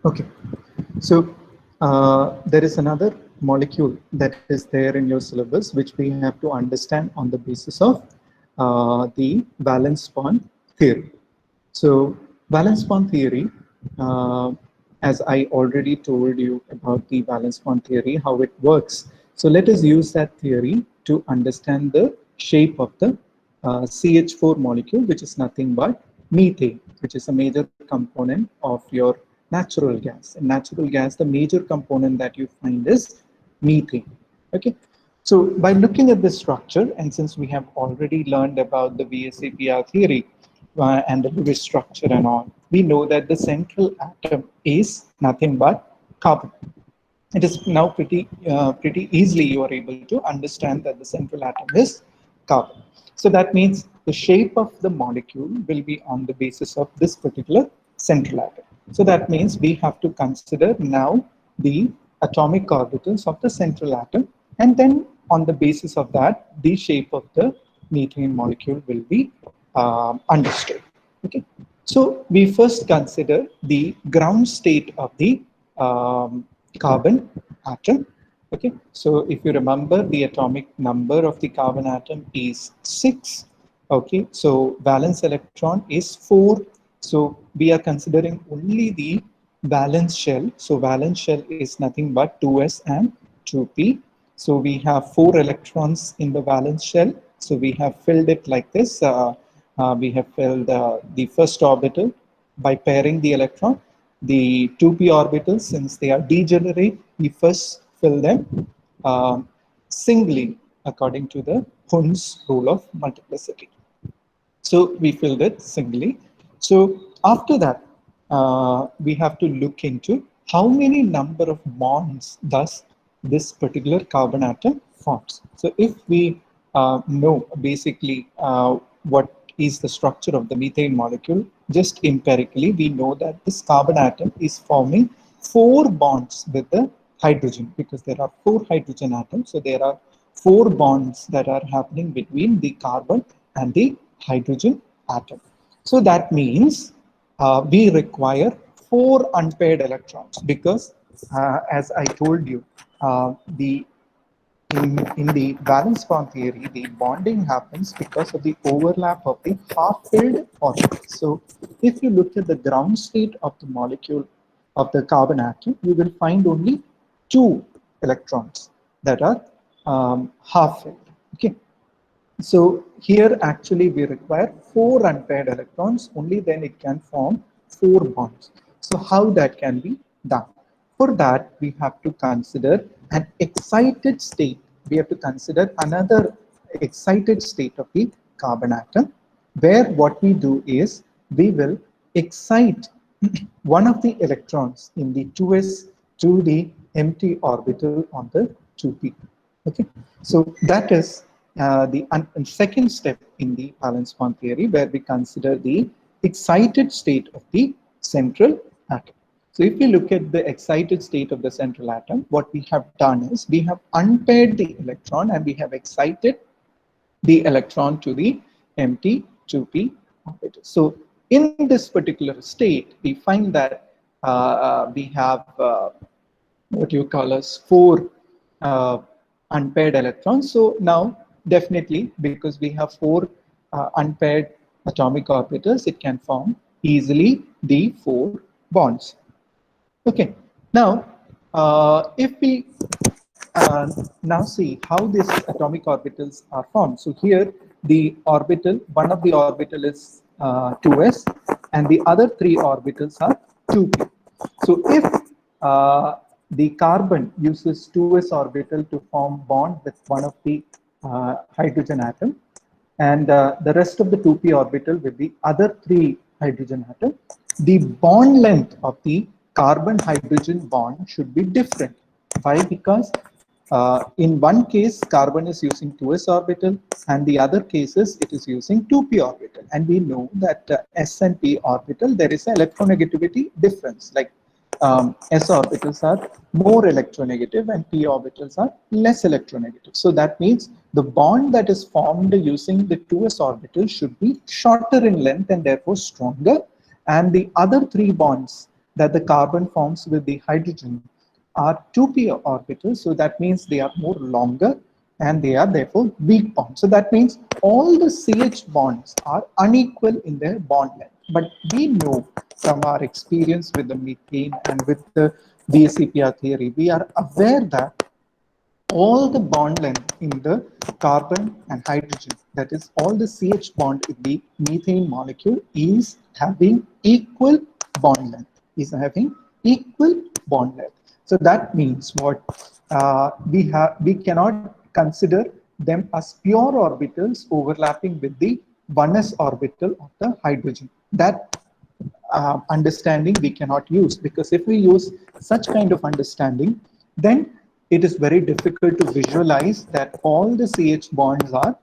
Okay, so there is another molecule that is there in your syllabus, which we have to understand on the basis of the valence bond theory. So valence bond theory, uh, as I already told you about the valence bond theory, how it works. So let us use that theory to understand the shape of the CH4 molecule, which is nothing but methane, which is a major component of your natural gas. In natural gas, the major component that you find is methane. Okay. So by looking at this structure, and since we have already learned about the VSEPR theory and the Lewis structure and all, we know that the central atom is nothing but carbon. It is now pretty easily you are able to understand that the central atom is carbon. So that means the shape of the molecule will be on the basis of this particular central atom. So that means we have to consider now the atomic orbitals of the central atom, and then on the basis of that, the shape of the methane molecule will be understood. Okay. So we first consider the ground state of the carbon atom. Okay, so if you remember, the atomic number of the carbon atom is 6. Okay, so valence electron is 4. So we are considering only the valence shell. So valence shell is nothing but 2s and 2p. So we have 4 electrons in the valence shell. So we have filled it like this. We have filled the first orbital by pairing the electron. The 2p orbitals, since they are degenerate, we first fill them singly according to the Hund's rule of multiplicity. So we filled it singly. So after that, we have to look into how many number of bonds does this particular carbon atom forms. So if we know basically what is the structure of the methane molecule, just empirically, we know that this carbon atom is forming 4 bonds with the hydrogen, because there are 4 hydrogen atoms. So there are 4 bonds that are happening between the carbon and the hydrogen atom. So that means we require 4 unpaired electrons, because as I told you, the in the valence bond theory, the bonding happens because of the overlap of the half-filled orbitals. So if you look at the ground state of the molecule of the carbon atom, you will find only 2 electrons that are half-filled. Okay. So here actually we require 4 unpaired electrons, only then it can form 4 bonds. So how that can be done? For that, we have to consider an excited state. We have to consider another excited state of the carbon atom, where what we do is we will excite one of the electrons in the 2s to the empty orbital on the 2p. Okay, so that is the second step in the valence bond theory, where we consider the excited state of the central atom. So if we look at the excited state of the central atom, what we have done is we have unpaired the electron and we have excited the electron to the empty 2p orbital. So in this particular state, we find that we have what you call as 4 unpaired electrons. So now definitely, because we have 4 unpaired atomic orbitals, it can form easily the 4 bonds. Okay, now if we now see how these atomic orbitals are formed. So here the orbital, one of the orbital is 2s and the other 3 orbitals are 2p. So if the carbon uses 2s orbital to form bond with one of the hydrogen atom, and the rest of the 2p orbital with the other 3 hydrogen atom, the bond length of the carbon hydrogen bond should be different. Why? Because in one case carbon is using 2s orbital, and the other cases it is using 2p orbital, and we know that s and p orbital there is an electronegativity difference, like s orbitals are more electronegative and p orbitals are less electronegative. So that means the bond that is formed using the 2s orbital should be shorter in length and therefore stronger, and the other 3 bonds that the carbon forms with the hydrogen are 2p orbitals, so that means they are more longer and they are therefore weak bonds. So that means all the CH bonds are unequal in their bond length. But we know from our experience with the methane and with the BSEPR theory, we are aware that all the bond length in the carbon and hydrogen, that is all the CH bond in the methane molecule, is having equal bond length, is having equal bond length. So that means what we cannot consider them as pure orbitals overlapping with the 1s orbital of the hydrogen. That understanding we cannot use, because if we use such kind of understanding, then it is very difficult to visualize that all the CH bonds are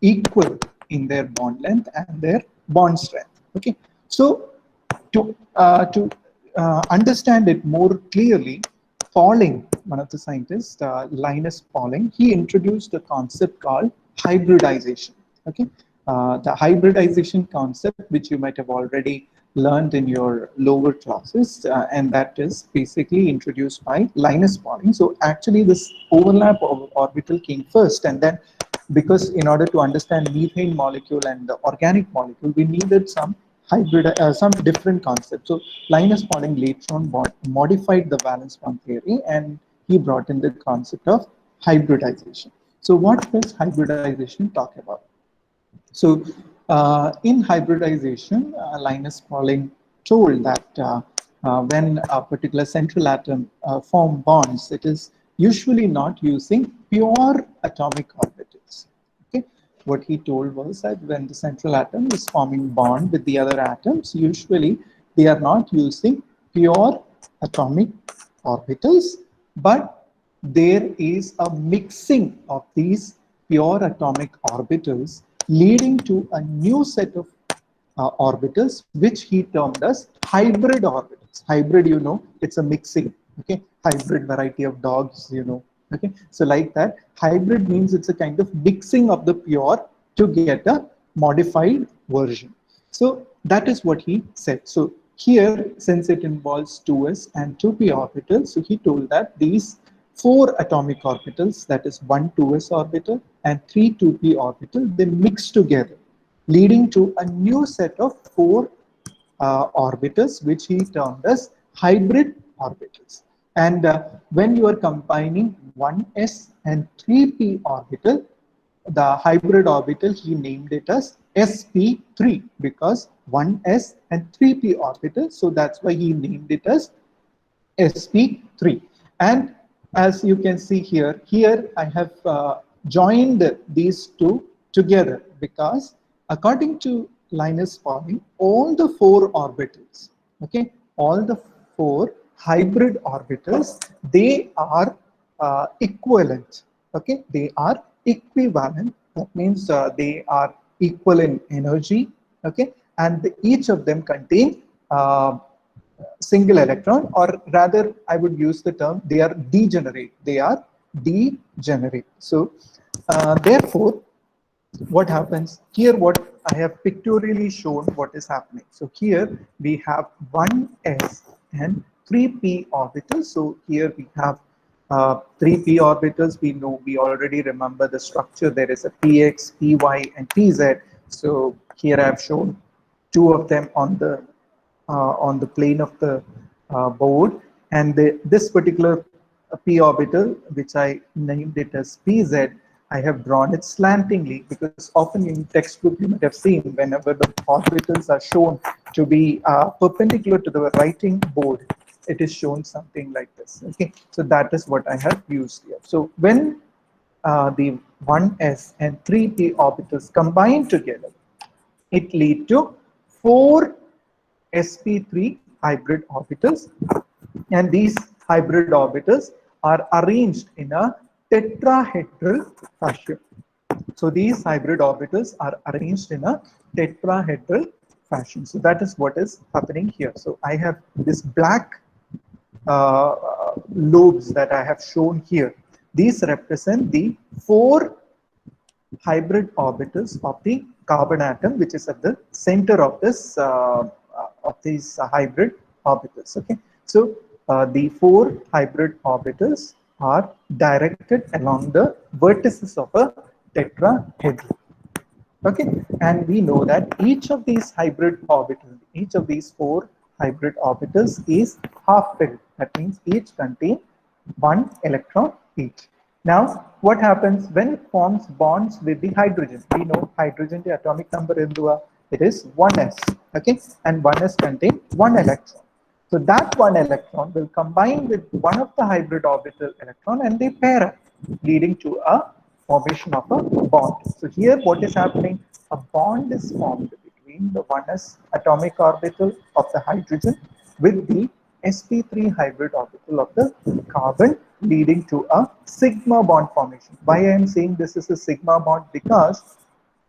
equal in their bond length and their bond strength. Okay, so to understand it more clearly, Pauling, one of the scientists, Linus Pauling, he introduced a concept called hybridization. Okay, the hybridization concept, which you might have already learned in your lower classes, and that is basically introduced by Linus Pauling. So actually, this overlap of orbital came first, and then because in order to understand methane molecule and the organic molecule, we needed some some different concepts. So Linus Pauling later on modified the valence bond theory, and he brought in the concept of hybridization. So what does hybridization talk about? So in hybridization, Linus Pauling told that when a particular central atom form bonds, it is usually not using pure atomic orbitals. Okay, what he told was that when the central atom is forming bond with the other atoms, usually they are not using pure atomic orbitals, but there is a mixing of these pure atomic orbitals, leading to a new set of orbitals, which he termed as hybrid orbitals. Hybrid, you know, it's a mixing. Okay, hybrid variety of dogs, you know. Okay, so like that, hybrid means it's a kind of mixing of the pure to get a modified version. So that is what he said. So here, since it involves 2s and 2p orbitals, so he told that these 4 atomic orbitals, that is 1 2s orbital and 3 2p orbital, they mix together, leading to a new set of 4 orbitals, which he termed as hybrid orbitals. And when you are combining 1s and 3p orbital, the hybrid orbital, he named it as sp3, because 1s and 3p orbital, so that's why he named it as sp3. And as you can see here, I have joined these two together, because according to Linus Pauling, all the 4 orbitals, okay, all the 4 hybrid orbitals, they are equivalent. Okay, they are equivalent. That means they are equal in energy. Okay, and each of them contain single electron, or rather I would use the term they are degenerate. They are degenerate. So therefore, what happens here, what I have pictorially shown what is happening. So here we have 1s and 3p orbitals. So here we have 3p orbitals. We know, we already remember the structure. There is a px, py and pz. So here I have shown 2 of them on the plane of the board, and this particular p orbital, which I named it as pz, I have drawn it slantingly, because often in textbook you might have seen whenever the orbitals are shown to be perpendicular to the writing board, it is shown something like this. Okay, so that is what I have used here. So when the 1s and 3p orbitals combine together, it leads to 4 sp3 hybrid orbitals, and these hybrid orbitals are arranged in a tetrahedral fashion. So these hybrid orbitals are arranged in a tetrahedral fashion. So that is what is happening here. So I have this black lobes that I have shown here. These represent the 4 hybrid orbitals of the carbon atom, which is at the center of this of these hybrid orbitals. Okay, so the four hybrid orbitals are directed along the vertices of a tetrahedron. Okay, and we know that each of these hybrid orbitals, each of these four hybrid orbitals is half filled. That means each contain one electron each. Now, what happens when it forms bonds with the hydrogen? We know hydrogen, the atomic number it is 1s. Okay, and 1s contain one electron. So that one electron will combine with one of the hybrid orbital electron and they pair up, leading to a formation of a bond. So here what is happening? A bond is formed between the 1s atomic orbital of the hydrogen with the sp3 hybrid orbital of the carbon, leading to a sigma bond formation. Why I am saying this is a sigma bond? Because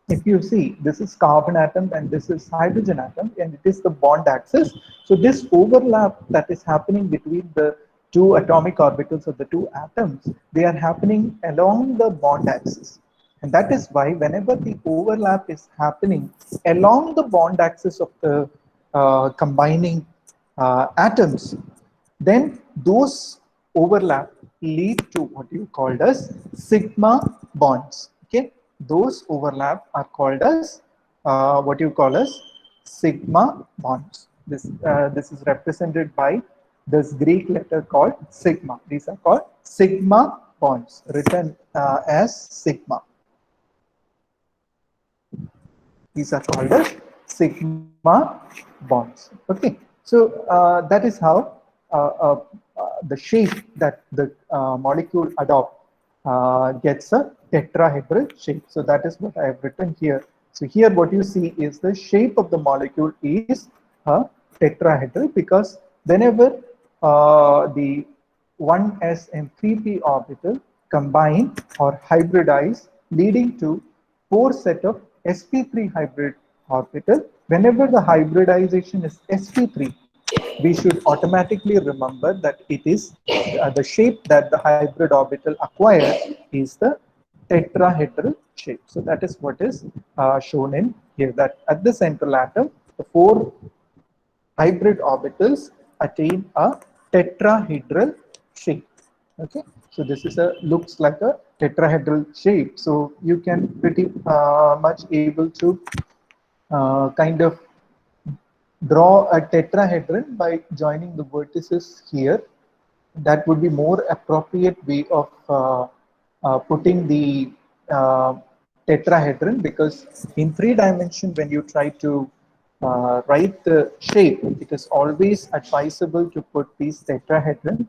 if you see, this is carbon atom and this is hydrogen atom, and it is the bond axis. So this overlap that is happening between the two atomic orbitals of the two atoms, they are happening along the bond axis. And that is why whenever the overlap is happening along the bond axis of the combining atoms, then those overlap lead to what you called as sigma bonds. Okay, those overlap are called as what you call as sigma bonds. This is represented by this Greek letter called sigma. These are called sigma bonds, written as sigma. These are called as sigma bonds. Okay, so that is how the shape that the molecule adopt gets a tetrahedral shape. So that is what I have written here. So here what you see is the shape of the molecule is a tetrahedral, because whenever the 1s and 3p orbital combine or hybridize, leading to four set of sp3 hybrid orbital, whenever the hybridization is sp3, we should automatically remember that it is the shape that the hybrid orbital acquires is the tetrahedral shape. So that is what is shown in here, that at the central atom, the four hybrid orbitals attain a tetrahedral shape. Okay, so this is a looks like a tetrahedral shape. So you can pretty much able to kind of draw a tetrahedron by joining the vertices here. That would be more appropriate way of putting the tetrahedron, because in 3 dimension when you try to write the shape, it is always advisable to put these tetrahedron.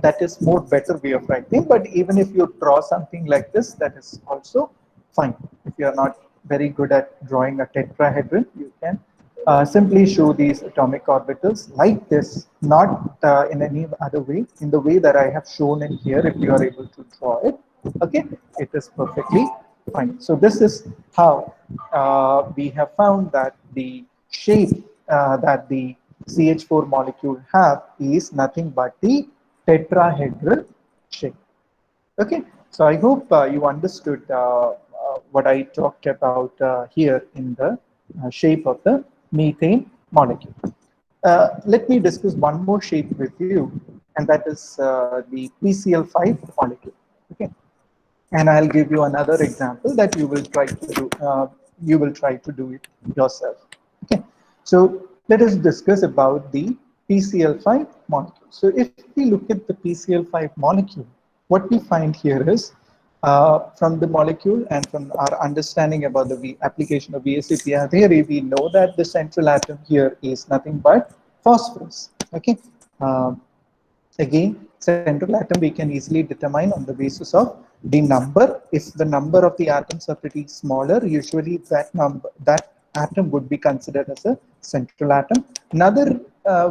That is more better way of writing, but even if you draw something like this, that is also fine. If you are not very good at drawing a tetrahedron, you can simply show these atomic orbitals like this, not in any other way, in the way that I have shown in here. If you are able to draw it, okay, it is perfectly fine. So this is how we have found that the shape that the CH4 molecule have is nothing but the tetrahedral shape. Okay, so I hope you understood what I talked about here in the shape of the methane molecule. Let me discuss one more shape with you, and that is the PCl5 molecule. Okay, and I'll give you another example that you will try to do. You will try to do it yourself. Okay, so let us discuss about the PCl5 molecule. So if we look at the PCl5 molecule, what we find here is from the molecule and from our understanding about the application of VSEPR theory, we know that the central atom here is nothing but phosphorus. Okay. Again, central atom we can easily determine on the basis of the number. If the number of the atoms are pretty smaller, usually that atom would be considered as a central atom. Another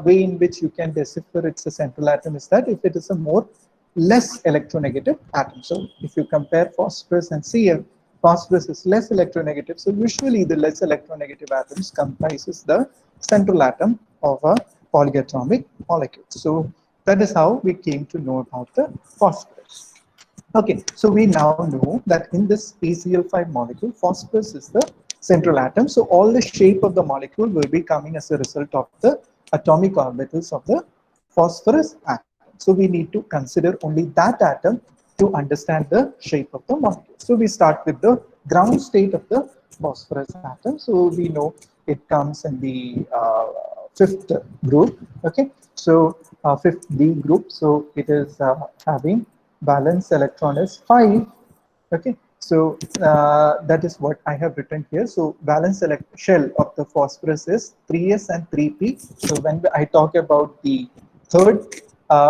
way in which you can decipher it's a central atom is that if it is a more less electronegative atom. So if you compare phosphorus and Cl, phosphorus is less electronegative. So usually the less electronegative atoms comprises the central atom of a polyatomic molecule. So that is how we came to know about the phosphorus. Okay, so we now know that in this PCl5 molecule, phosphorus is the central atom. So all the shape of the molecule will be coming as a result of the atomic orbitals of the phosphorus atom. So we need to consider only that atom to understand the shape of the molecule. So we start with the ground state of the phosphorus atom. So we know it comes in the fifth group. Okay, so fifth D group. So it is having valence electron is 5. Okay, so that is what I have written here. So valence shell of the phosphorus is 3s and 3p. So when I talk about the third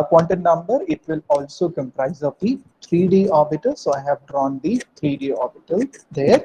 quantum number, it will also comprise of the 3d orbital. So I have drawn the 3d orbital there.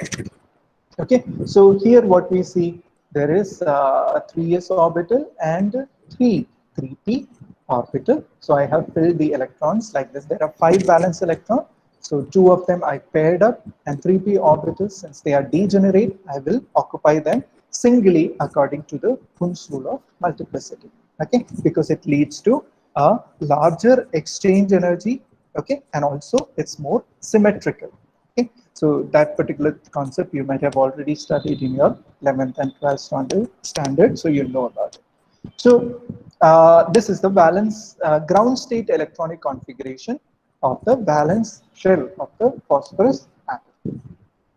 Okay, so here what we see, there is a 3s orbital and 3p orbital. So I have filled the electrons like this. There are 5 valence electrons. So 2 of them I paired up, and 3p orbitals, since they are degenerate, I will occupy them singly according to the Hund's rule of multiplicity. Okay, because it leads to a larger exchange energy. Okay, and also it's more symmetrical. Okay, so that particular concept you might have already studied in your 11th and 12th standard, so you know about it. So this is the valence ground state electronic configuration of the valence shell of the phosphorus atom.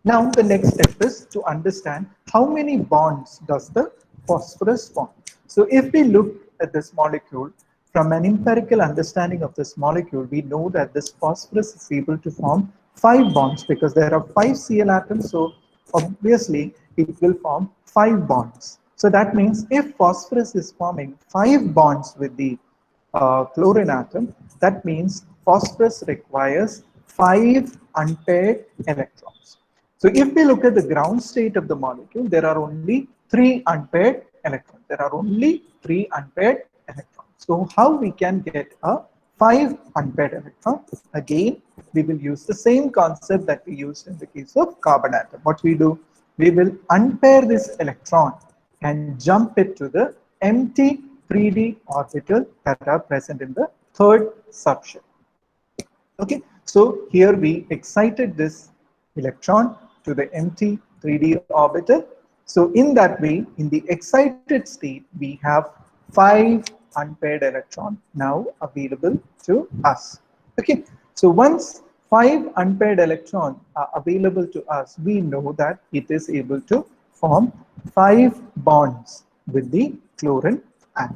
Now the next step is to understand how many bonds does the phosphorus form. So if we look at this molecule, from an empirical understanding of this molecule, we know that this phosphorus is able to form 5 bonds because there are 5 Cl atoms. So obviously it will form 5 bonds. So that means if phosphorus is forming 5 bonds with the chlorine atom, that means phosphorus requires 5 unpaired electrons. So if we look at the ground state of the molecule, there are only 3 unpaired electrons. There are only 3 unpaired electrons. So how we can get a 5 unpaired electrons? Again, we will use the same concept that we used in the case of carbon atom. What we do? We will unpair this electron and jump it to the empty 3d orbital that are present in the third subshell. Okay, so here we excited this electron to the empty 3d orbital. So in that way, in the excited state, we have 5 unpaired electrons now available to us. Okay, so once 5 unpaired electrons are available to us, we know that it is able to form 5 bonds with the chlorine atom.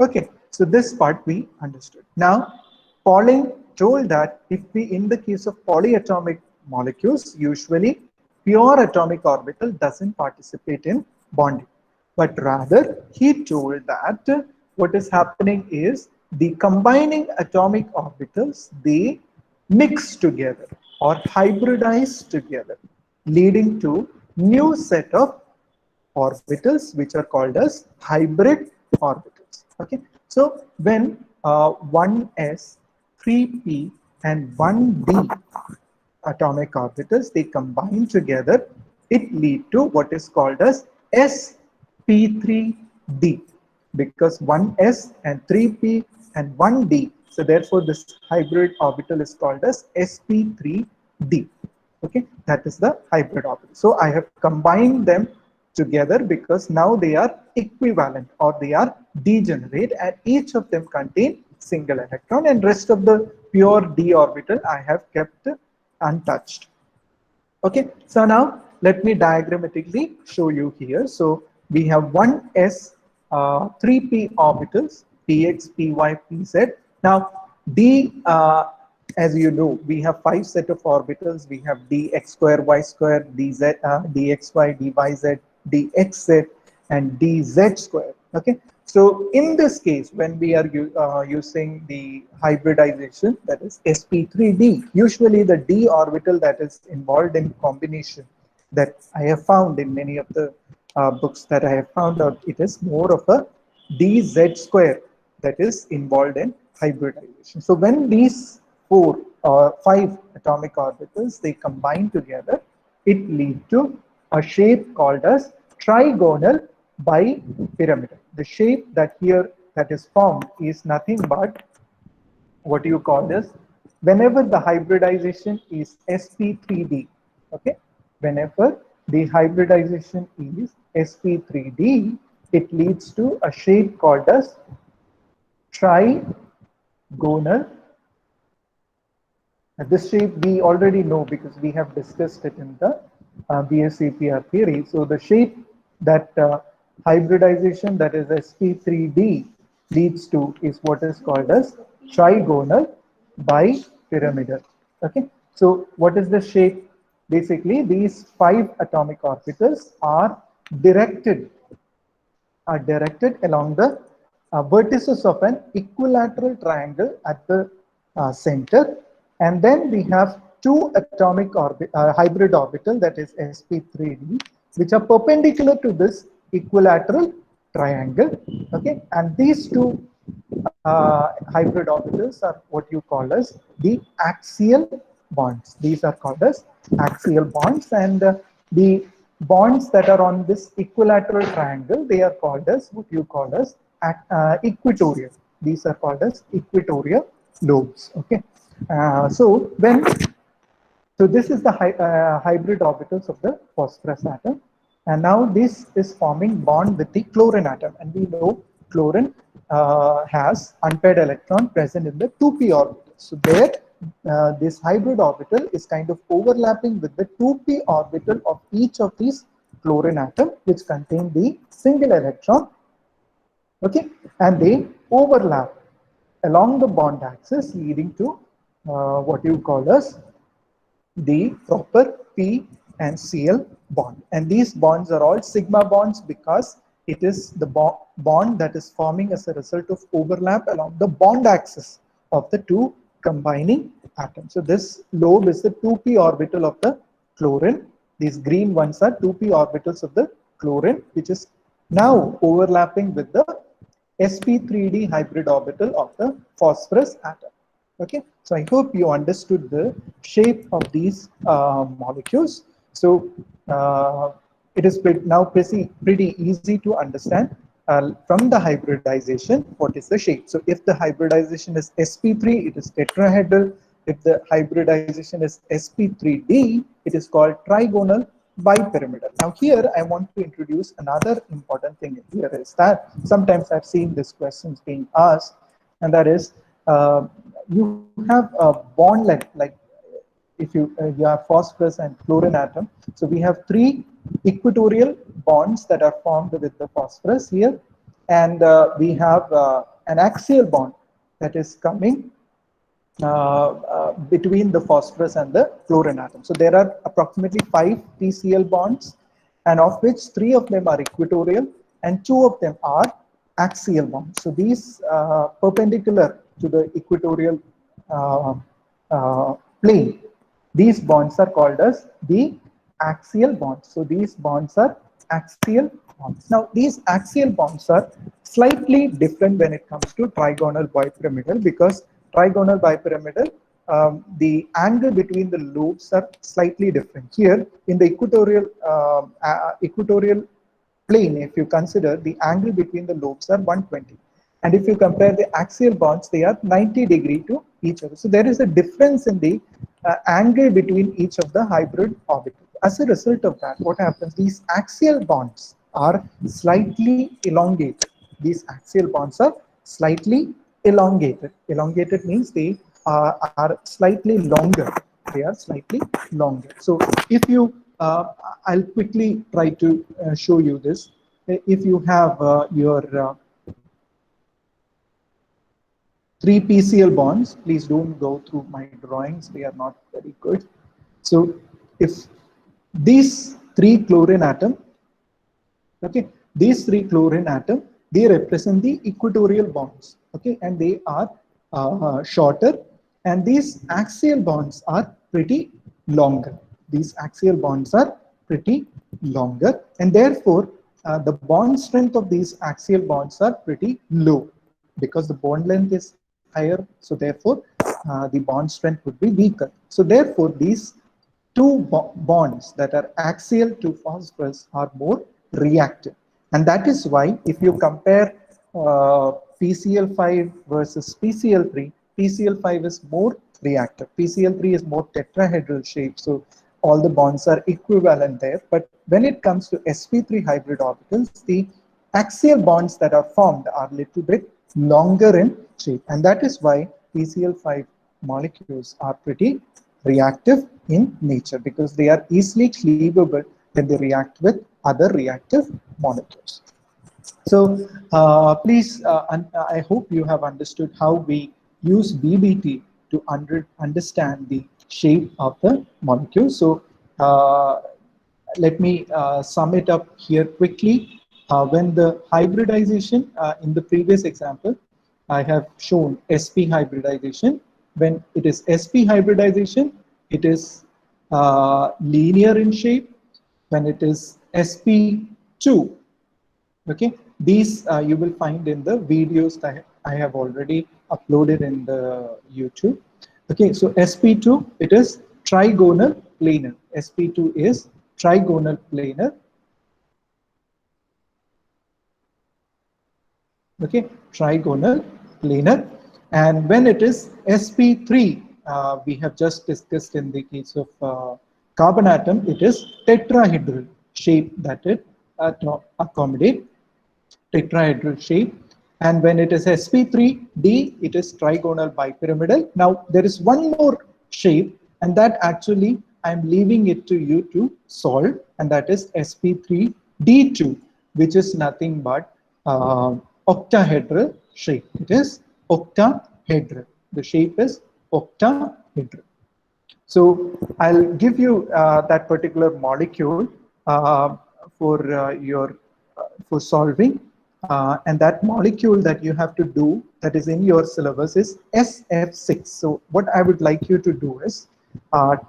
Okay, so this part we understood. Now, Pauling told that if we, in the case of polyatomic molecules, usually pure atomic orbital doesn't participate in bonding, but rather he told that what is happening is the combining atomic orbitals, they mix together or hybridize together, leading to new set of orbitals which are called as hybrid orbitals. Okay, so when 1s, 3p and 1d atomic orbitals, they combine together, it lead to what is called as sp3d, because 1s and 3p and 1d, so therefore this hybrid orbital is called as sp3d. Okay, that is the hybrid orbital. So I have combined them together because now they are equivalent or they are degenerate, and each of them contain single electron, and rest of the pure d orbital I have kept untouched. Okay, so now let me diagrammatically show you here. So we have 1s 3p orbitals, px, py, pz. Now d, as you know, we have 5 set of orbitals. We have dx square, y square, dz, dxy, dyz, dxz, and dz square. Okay, so in this case, when we are using the hybridization, that is sp3d, usually the d orbital that is involved in combination that I have found in many of the books that I have found out, it is more of a dz square that is involved in hybridization. So when these 4 or 5 atomic orbitals, they combine together, it leads to a shape called as trigonal bipyramidal. The shape that here that is formed is nothing but what you call this, whenever the hybridization is sp3d. Okay, whenever the hybridization is sp3d, it leads to a shape called as trigonal. This shape we already know because we have discussed it in the BSCPR theory. So the shape that hybridization, that is sp3d, leads to is what is called as trigonal bipyramidal. Okay, so what is the shape? Basically, these 5 atomic orbitals directed directed along the vertices of an equilateral triangle at the center. And then we have 2 atomic hybrid orbital, that is sp3d, which are perpendicular to this equilateral triangle. Okay, and these 2 hybrid orbitals are what you call as the axial bonds. These are called as axial bonds, and the bonds that are on this equilateral triangle, they are called as what you call as equatorial. These are called as equatorial lobes. Okay, so this is the hybrid orbitals of the phosphorus atom, and now this is forming bond with the chlorine atom, and we know chlorine has unpaired electron present in the 2p orbital. So there, this hybrid orbital is kind of overlapping with the 2p orbital of each of these chlorine atom, which contain the single electron. Okay, and they overlap along the bond axis, leading to what you call as the proper P and Cl bond. And these bonds are all sigma bonds because it is the bond that is forming as a result of overlap along the bond axis of the 2 combining atoms. So this lobe is the 2p orbital of the chlorine. These green ones are 2p orbitals of the chlorine, which is now overlapping with the sp3d hybrid orbital of the phosphorus atom. Okay, so I hope you understood the shape of these molecules. So it is now pretty easy to understand from the hybridization what is the shape. So if the hybridization is sp3, it is tetrahedral. If the hybridization is sp3d, it is called trigonal bipyramidal. Now here I want to introduce another important thing here, is that sometimes I've seen these questions being asked, and that is you have a bond length, like if you have phosphorus and chlorine atom. So we have 3 equatorial bonds that are formed with the phosphorus here, and we have an axial bond that is coming between the phosphorus and the chlorine atom. So there are approximately 5 PCl bonds, and of which 3 of them are equatorial and 2 of them are axial bonds. So these perpendicular to the equatorial plane, these bonds are called as the axial bonds. So these bonds are axial bonds. Now these axial bonds are slightly different when it comes to trigonal bipyramidal, because trigonal bipyramidal, the angle between the lobes are slightly different. Here in the equatorial plane, if you consider, the angle between the lobes are 120. And if you compare the axial bonds, they are 90 degrees to each other. So there is a difference in the angle between each of the hybrid orbitals. As a result of that, what happens? These axial bonds are slightly elongated. These axial bonds are slightly elongated. Elongated means they are slightly longer. They are slightly longer. So if you, I'll quickly try to show you this. If you have your 3 PCl bonds, please don't go through my drawings, they are not very good. So if these 3 chlorine atom, okay, these 3 chlorine atom, they represent the equatorial bonds, okay, and they are shorter, and these axial bonds are pretty longer. These axial bonds are pretty longer, and therefore the bond strength of these axial bonds are pretty low, because the bond length is higher. So therefore the bond strength would be weaker. So therefore these 2 bonds that are axial to phosphorus are more reactive, and that is why if you compare PCl5 versus PCl3, PCl5 is more reactive. PCl3 is more tetrahedral shape, so all the bonds are equivalent there. But when it comes to sp3 hybrid orbitals, the axial bonds that are formed are a little bit longer in shape, and that is why PCl5 molecules are pretty reactive in nature, because they are easily cleavable when they react with other reactive molecules. So please, I hope you have understood how we use BBT to understand the shape of the molecule. So let me sum it up here quickly. When the hybridization, in the previous example, I have shown sp hybridization. When it is sp hybridization, it is linear in shape. When it is sp2, okay, these you will find in the videos that I have already uploaded in the YouTube. Okay, so sp2, it is trigonal planar. sp2 is trigonal planar. Okay, trigonal planar. And when it is sp3, we have just discussed in the case of carbon atom, it is tetrahedral shape that it accommodate tetrahedral shape. And when it is sp3d, it is trigonal bipyramidal. Now there is one more shape, and that actually I'm leaving it to you to solve, and that is sp3d2, which is nothing but octahedral shape. It is octahedral. The shape is octahedral. So I'll give you that particular molecule for solving, and that molecule that you have to do that is in your syllabus is SF6. So what I would like you to do is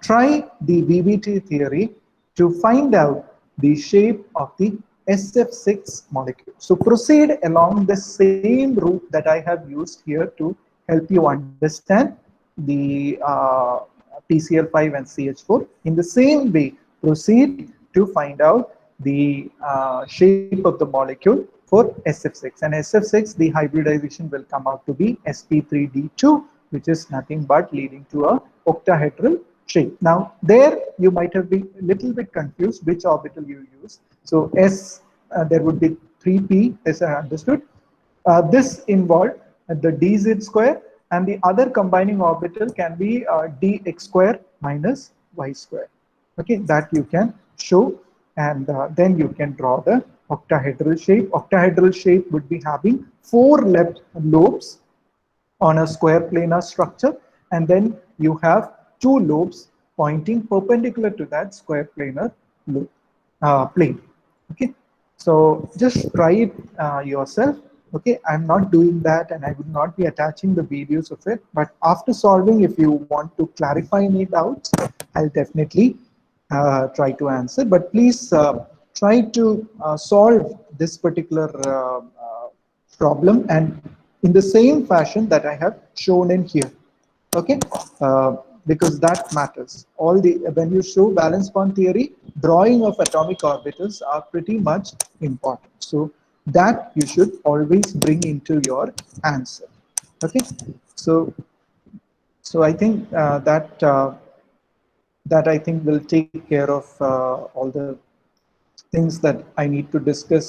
try the VBT theory to find out the shape of the SF6 molecule. So proceed along the same route that I have used here to help you understand the PCl5 and CH4. In the same way, proceed to find out the shape of the molecule for SF6. And SF6, the hybridization will come out to be sp3d2, which is nothing but leading to a octahedral shape. Now, there you might have been a little bit confused which orbital you use. So S, there would be 3p, as I understood. This involved the dz square, and the other combining orbital can be dx square minus y square. Okay, that you can show, and then you can draw the octahedral shape. Octahedral shape would be having 4 left lobes on a square planar structure, and then you have 2 lobes pointing perpendicular to that square planar plane. Okay, so just try it yourself. Okay, I'm not doing that, and I would not be attaching the videos of it, but after solving, if you want to clarify any doubts, I'll definitely try to answer. But please try to solve this particular problem, and in the same fashion that I have shown in here. Okay, because that matters. All the when you show valence bond theory, drawing of atomic orbitals are pretty much important. So that you should always bring into your answer. Okay, so I think that I think will take care of all the things that I need to discuss